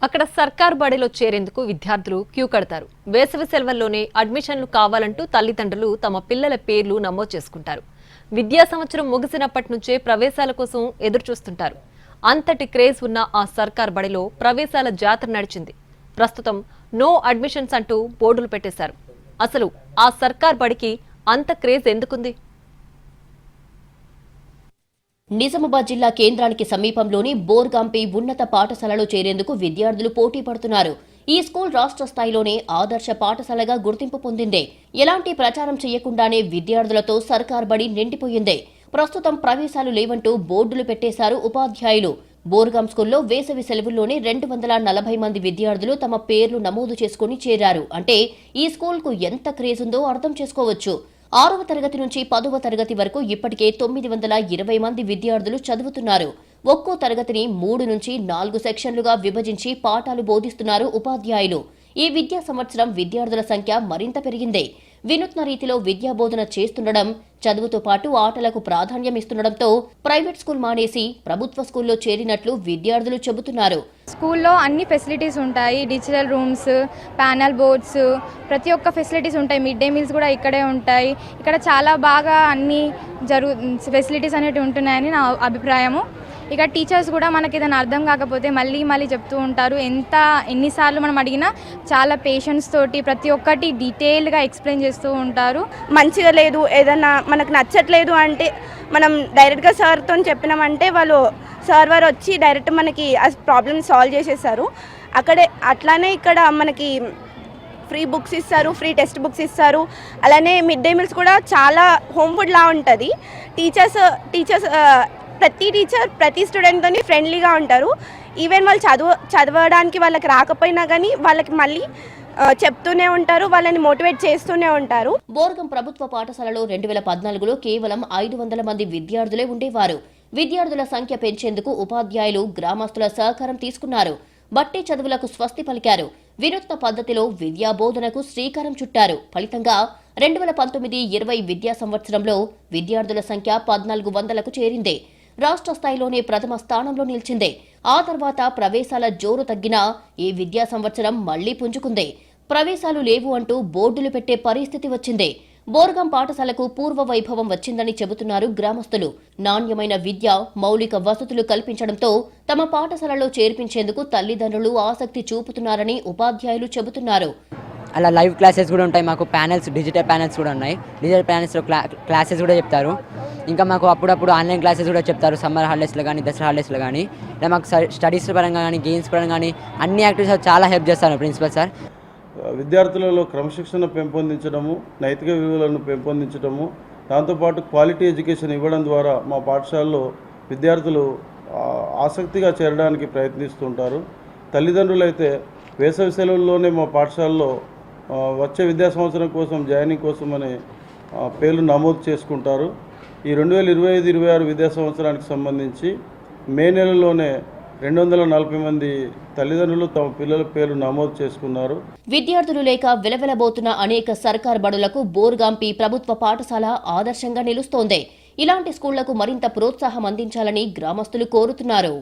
అక్కడ సర్కార్ బడిలో చేరేందుకు విద్యార్థులు క్యూ కడతారు. వేసవి సెలవుల్లోనే అడ్మిషన్లు కావాలంటూ తల్లిదండ్రులు తమ పిల్లల పేర్లు నమోదు చేసుకుంటారు. విద్యా సంవత్సరం ముగిసినప్పటి నుంచే ప్రవేశాల కోసం ఎదురుచూస్తుంటారు. అంతటి క్రేజ్ ఉన్న ఆ సర్కార్ బడిలో ప్రవేశాల జాతర నడిచింది. ప్రస్తుతం నో అడ్మిషన్స్ అంటూ బోర్డులు పెట్టేశారు. అసలు ఆ సర్కార్ బడికి అంత క్రేజ్ ఎందుకుంది? నిజామాబాద్ జిల్లా కేంద్రానికి సమీపంలోని బోర్గాంపి ఉన్నత పాఠశాలలో చేరేందుకు విద్యార్థులు పోటీ పడుతున్నారు. ఈ స్కూల్ రాష్ట్ర స్థాయిలోనే ఆదర్శ పాఠశాలగా గుర్తింపు పొందిందే. ఎలాంటి ప్రచారం చేయకుండానే విద్యార్థులతో సర్కార్ బడి నిండిపోయిందే. ప్రస్తుతం ప్రవేశాలు లేవంటూ బోర్డులు పెట్టేశారు ఉపాధ్యాయులు. బోర్గాం స్కూల్లో వేసవి సెలవుల్లోనే 240 మంది విద్యార్థులు తమ పేర్లు నమోదు చేసుకుని చేరారు. అంటే ఈ స్కూల్కు ఎంత క్రేజ్ ఉందో అర్థం చేసుకోవచ్చు. 6వ తరగతి నుంచి 10వ తరగతి వరకు ఇప్పటికే 920 మంది విద్యార్థులు చదువుతున్నారు. ఒక్కో తరగతిని 3 నుంచి 4 సెక్షన్లుగా విభజించి పాఠాలు బోధిస్తున్నారు ఉపాధ్యాయులు. ఈ విద్యా సంవత్సరం విద్యార్థుల సంఖ్య మరింత పెరిగింది. వినూత్న రీతిలో విద్యాబోధన చేస్తుండడం, చదువుతో పాటు ఆటలకు ప్రాధాన్యం ఇస్తుండడంతో ప్రైవేట్ స్కూల్ మానేసి ప్రభుత్వ స్కూల్లో చేరినట్లు విద్యార్థులు చెబుతున్నారు. స్కూల్లో అన్ని ఫెసిలిటీస్ ఉంటాయి. డిజిటల్ రూమ్స్, ప్యానల్ బోర్డ్స్, ప్రతి ఒక్క ఫెసిలిటీస్ ఉంటాయి. మిడ్ డే మీల్స్ కూడా ఇక్కడే ఉంటాయి. ఇక్కడ చాలా బాగా అన్ని ఫెసిలిటీస్ అనేవి ఉంటున్నాయని నా అభిప్రాయము. ఇక టీచర్స్ కూడా మనకి ఏదైనా అర్థం కాకపోతే మళ్ళీ చెప్తూ ఉంటారు. ఎన్నిసార్లు మనం అడిగినా చాలా పేషెన్స్ తోటి ప్రతి ఒక్కటి డీటెయిల్గా ఎక్స్ప్లెయిన్ చేస్తూ ఉంటారు. మంచిగా లేదు, ఏదన్నా మనకు నచ్చట్లేదు అంటే మనం డైరెక్ట్గా సార్తో చెప్పినామంటే సార్ వారు వచ్చి డైరెక్ట్ మనకి ఆ ప్రాబ్లమ్ సాల్వ్ చేసేస్తారు. అట్లానే ఇక్కడ మనకి ఫ్రీ బుక్స్ ఇస్తారు, ఫ్రీ టెక్స్ట్ బుక్స్ ఇస్తారు. అలానే మిడ్ డే మీల్స్ కూడా చాలా హోమ్ ఫుడ్ లా ఉంటుంది. టీచర్స్ ప్రతి టీచర్ ప్రతి స్టూడెంట్తో ఫ్రెండ్లీగా ఉంటారు. ఈవెన్ వాళ్ళు చదవడానికి వాళ్ళకి రాకపోయినా కానీ వాళ్ళకి మళ్ళీ చెప్తూనే ఉంటారు, వాళ్ళని మోటివేట్ చేస్తూనే ఉంటారు. బోర్గం ప్రభుత్వ పాఠశాలలో 2014లో కేవలం 500 మంది విద్యార్థులే ఉండేవారు. విద్యార్థుల సంఖ్య పెంచేందుకు ఉపాధ్యాయులు గ్రామస్తుల సహకారం తీసుకున్నారు. బట్టి చదువులకు స్వస్తి పలికారు. వినూత్న పద్ధతిలో విద్యాబోధనకు శ్రీకారం చుట్టారు. ఫలితంగా 2019-20 విద్యా సంవత్సరంలో విద్యార్థుల సంఖ్య 1400కు చేరింది. రాష్ట్ర స్థాయిలోనే ప్రథమ స్థానంలో నిలిచింది. ఆ తర్వాత ప్రవేశాల జోరు తగ్గినా ఈ విద్యా సంవత్సరం మళ్లీ పుంజుకుంది. ప్రవేశాలు లేవు అంటూ బోర్డులు పెట్టే పరిస్థితి వచ్చింది. బోర్గాం పాఠశాలకు పూర్వ వైభవం వచ్చిందని చెబుతున్నారు గ్రామస్తులు. నాణ్యమైన విద్య, మౌలిక వసతులు కల్పించడంతో తమ పాఠశాలలో చేర్పించేందుకు తల్లిదండ్రులు ఆసక్తి చూపుతున్నారని ఉపాధ్యాయులు చెబుతున్నారు. అలా లైవ్ క్లాసెస్ కూడా ఉంటాయి. మాకు డిజిటల్ ప్యానెల్స్ కూడా ఉన్నాయి. డిజిటల్ ప్యానెల్స్లో క్లాసెస్ కూడా చెప్తారు. ఇంకా మాకు అప్పుడప్పుడు ఆన్లైన్ క్లాసెస్ కూడా చెప్తారు. సమ్మర్ హాలిడేస్లో కానీ, దసరా హాలిడేస్లో కానీ. ఇలా మాకు స్టడీస్ పరంగా కానీ, గేమ్స్ పరంగా కానీ అన్ని యాక్టివిటీస్ చాలా హెల్ప్ చేస్తారు ప్రిన్సిపల్ సార్. విద్యార్థులలో క్రమశిక్షణ పెంపొందించడము, నైతిక విలువలను పెంపొందించడము, దాంతోపాటు క్వాలిటీ ఎడ్యుకేషన్ ఇవ్వడం ద్వారా మా పాఠశాలలో విద్యార్థులు ఆసక్తిగా చేరడానికి ప్రయత్నిస్తుంటారు. తల్లిదండ్రులు అయితే వేసవి సెలవుల్లోనే మా పాఠశాలలో వచ్చే విద్యా సంవత్సరం కోసం జాయినింగ్ కోసమని పేర్లు నమోదు చేసుకుంటారు. ఈ 2025-26 విద్యా సంవత్సరానికి సంబంధించి మే నెలలోనే 240 మంది తల్లిదండ్రులు తమ పిల్లల పేర్లు నమోదు చేసుకున్నారు. విద్యార్థులు లేక విలవిలబోతున్న అనేక సర్కార్ బడులకు బోర్గాంపి ప్రభుత్వ పాఠశాల ఆదర్శంగా నిలుస్తోంది. ఇలాంటి స్కూళ్లకు మరింత ప్రోత్సాహం అందించాలని గ్రామస్తులు కోరుతున్నారు.